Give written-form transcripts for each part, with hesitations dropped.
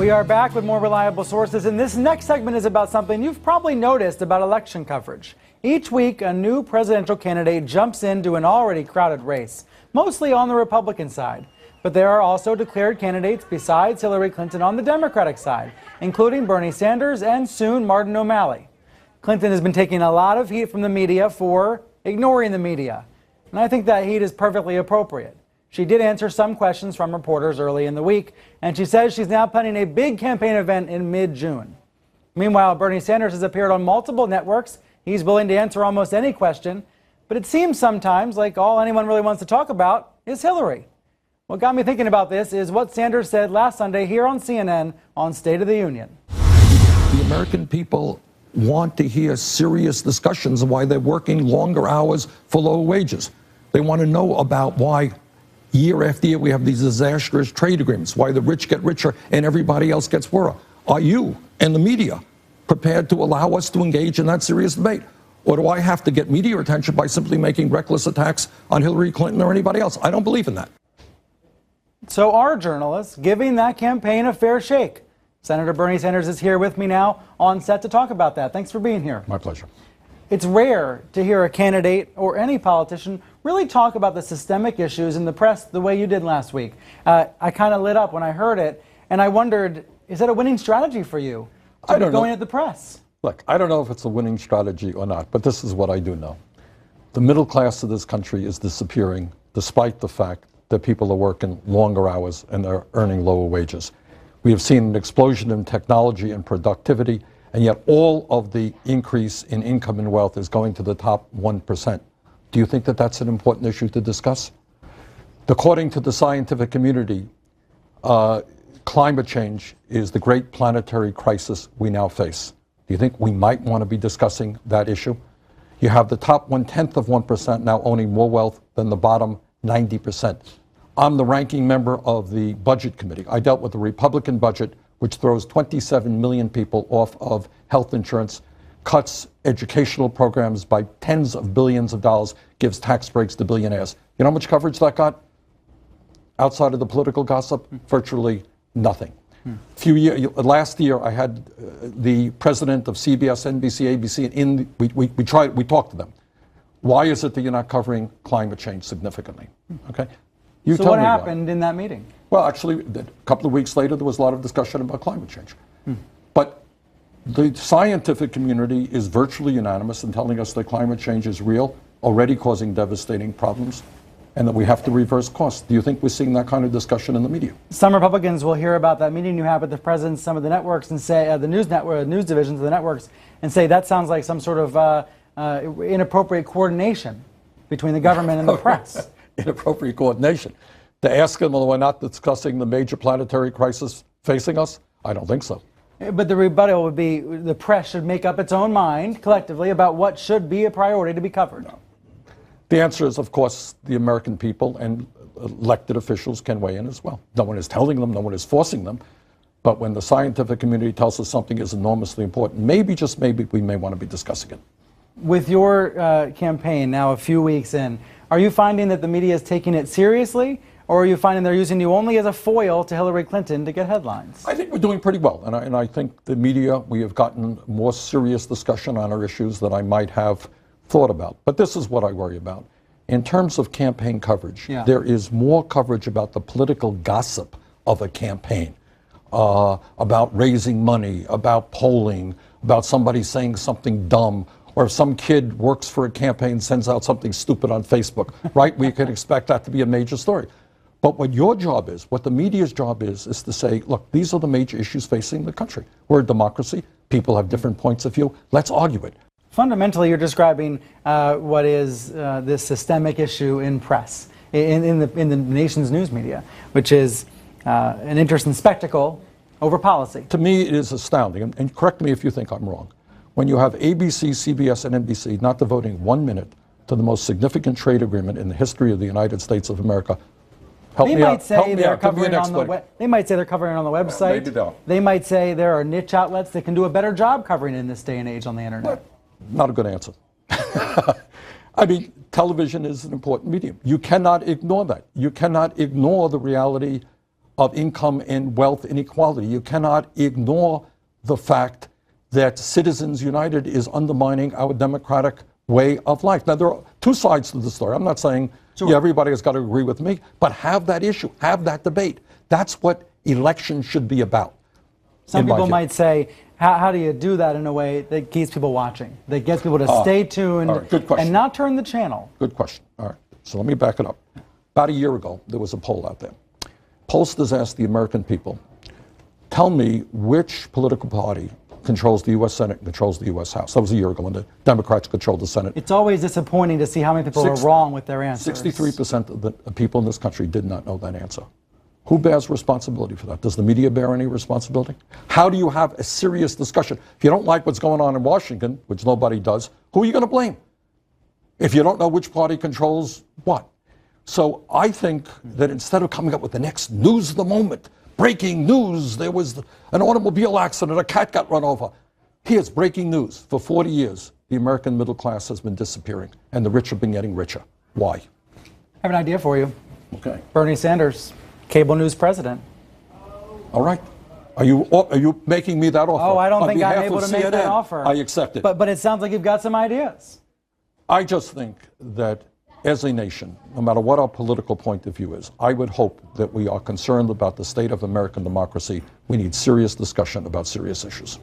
We are back with more reliable sources, and this next segment is about something you've probably noticed about election coverage. Each week, a new presidential candidate jumps into an already crowded race, mostly on the Republican side. But there are also declared candidates besides Hillary Clinton on the Democratic side, including Bernie Sanders and soon Martin O'Malley. Clinton has been taking a lot of heat from the media for ignoring the media, and I think that heat is perfectly appropriate. She did answer some questions from reporters early in the week, and she says she's now planning a big campaign event in mid-June. Meanwhile, Bernie Sanders has appeared on multiple networks. He's willing to answer almost any question, but it seems sometimes like all anyone really wants to talk about is Hillary. What got me thinking about this is what Sanders said last Sunday here on CNN on State of the Union. The American people want to hear serious discussions of why they're working longer hours for low wages. They want to know about why year after year we have these disastrous trade agreements, why the rich get richer and everybody else gets poorer. Are you and the media prepared to allow us to engage in that serious debate? Or do I have to get media attention by simply making reckless attacks on Hillary Clinton or anybody else? I don't believe in that. So are journalists giving that campaign a fair shake? Senator Bernie Sanders is here with me now on set to talk about that. Thanks for being here. My pleasure. It's rare to hear a candidate or any politician really talk about the systemic issues in the press the way you did last week. I kind of lit up when I heard it, and I wondered, is that a winning strategy for you? I don't know. Going at the press? Look, I don't know if it's a winning strategy or not, but this is what I do know. The middle class of this country is disappearing, despite the fact that people are working longer hours and they're earning lower wages. We have seen an explosion in technology and productivity, and yet all of the increase in income and wealth is going to the top 1%. Do you think that that's an important issue to discuss? According to the scientific community, climate change is the great planetary crisis we now face. Do you think we might want to be discussing that issue? You have the top 1/10 of 1% now owning more wealth than the bottom 90%. I'm the ranking member of the Budget Committee. I dealt with the Republican budget, which throws 27 million people off of health insurance, cuts educational programs by tens of billions of dollars, gives tax breaks to billionaires. You know how much coverage that got? Outside of the political gossip, virtually nothing. Last year, I had the president of CBS, NBC, ABC, and we talked to them. Why is it that you're not covering climate change significantly? Okay. So what happened in that meeting? Well, actually, a couple of weeks later, there was a lot of discussion about climate change. But the scientific community is virtually unanimous in telling us that climate change is real, already causing devastating problems, and that we have to reverse course. Do you think we're seeing that kind of discussion in the media? Some Republicans will hear about that meeting you have with the president, some of the networks, and say the news divisions of the networks, and say that sounds like some sort of inappropriate coordination between the government and the press. Inappropriate coordination. To ask them whether we're not discussing the major planetary crisis facing us? I don't think so. But the rebuttal would be the press should make up its own mind collectively about what should be a priority to be covered. No. The answer is, of course, the American people and elected officials can weigh in as well. No one is telling them, no one is forcing them. But when the scientific community tells us something is enormously important, maybe, just maybe, we may want to be discussing it. With your campaign now a few weeks in, are you finding that the media is taking it seriously, or are you finding they're using you only as a foil to Hillary Clinton to get headlines? I think we're doing pretty well, and I think the media, we have gotten more serious discussion on our issues than I might have thought about. But this is what I worry about. In terms of campaign coverage, there is more coverage about the political gossip of a campaign, about raising money, about polling, about somebody saying something dumb, or if some kid works for a campaign and sends out something stupid on Facebook, right? We could expect that to be a major story. But what your job is, what the media's job is to say, look, these are the major issues facing the country. We're a democracy. People have different points of view. Let's argue it. Fundamentally, you're describing what is this systemic issue in press, in the nation's news media, which is an interest in spectacle over policy. To me, it is astounding, and correct me if you think I'm wrong. When you have ABC, CBS, and NBC not devoting 1 minute to the most significant trade agreement in the history of the United States of America, they might say they're covering it on the They might say they're covering it on the website. Maybe they'll. They might say there are niche outlets that can do a better job covering it in this day and age on the internet. Not a good answer. I mean, television is an important medium. You cannot ignore that. You cannot ignore the reality of income and wealth inequality. You cannot ignore the fact that Citizens United is undermining our democratic way of life. Now, there are two sides to the story. I'm not saying yeah, everybody has got to agree with me, but have that issue, have that debate. That's what elections should be about. Some people might say, how do you do that in a way that keeps people watching, that gets people to stay tuned and not turn the channel? Good question. All right. So let me back it up. About a year ago, there was a poll out there. Pollsters asked the American people, tell me which political party controls the U.S. Senate and controls the U.S. House. That was a year ago when the Democrats controlled the Senate. It's always disappointing to see how many people are wrong with their answers. 63% of the people in this country did not know that answer. Who bears responsibility for that? Does the media bear any responsibility? How do you have a serious discussion? If you don't like what's going on in Washington, which nobody does, who are you going to blame? If you don't know which party controls what? So I think that instead of coming up with the next news of the moment, breaking news, there was an automobile accident, a cat got run over. Here's breaking news. For 40 years, the American middle class has been disappearing, and the rich have been getting richer. Why? I have an idea for you. Okay. Bernie Sanders, cable news president. All right. Are you making me that offer? Oh, I don't think I'm able to make that offer. I accept it. But it sounds like you've got some ideas. I just think that as a nation, no matter what our political point of view is, I would hope that we are concerned about the state of American democracy. We need serious discussion about serious issues.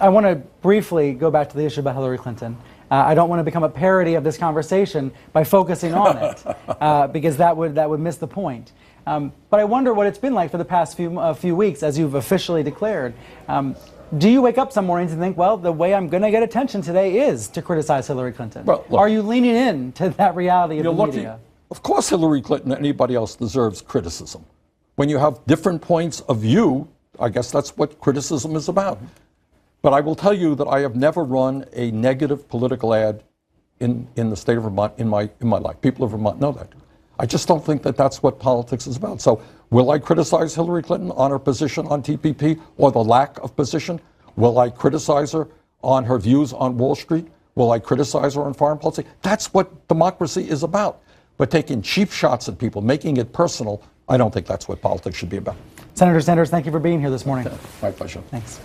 I want to briefly go back to the issue about Hillary Clinton. I don't want to become a parody of this conversation by focusing on it, because that would miss the point. But I wonder what it's been like for the past few weeks as you've officially declared. Do you wake up some mornings and think, well, the way I'm going to get attention today is to criticize Hillary Clinton? Well, look, are you leaning in to that reality of the media? Of course Hillary Clinton and anybody else deserves criticism. When you have different points of view, I guess that's what criticism is about. But I will tell you that I have never run a negative political ad in the state of Vermont in my life. People of Vermont know that. I just don't think that that's what politics is about. So will I criticize Hillary Clinton on her position on TPP or the lack of position? Will I criticize her on her views on Wall Street? Will I criticize her on foreign policy? That's what democracy is about. But taking cheap shots at people, making it personal, I don't think that's what politics should be about. Senator Sanders, thank you for being here this morning. Okay. My pleasure. Thanks.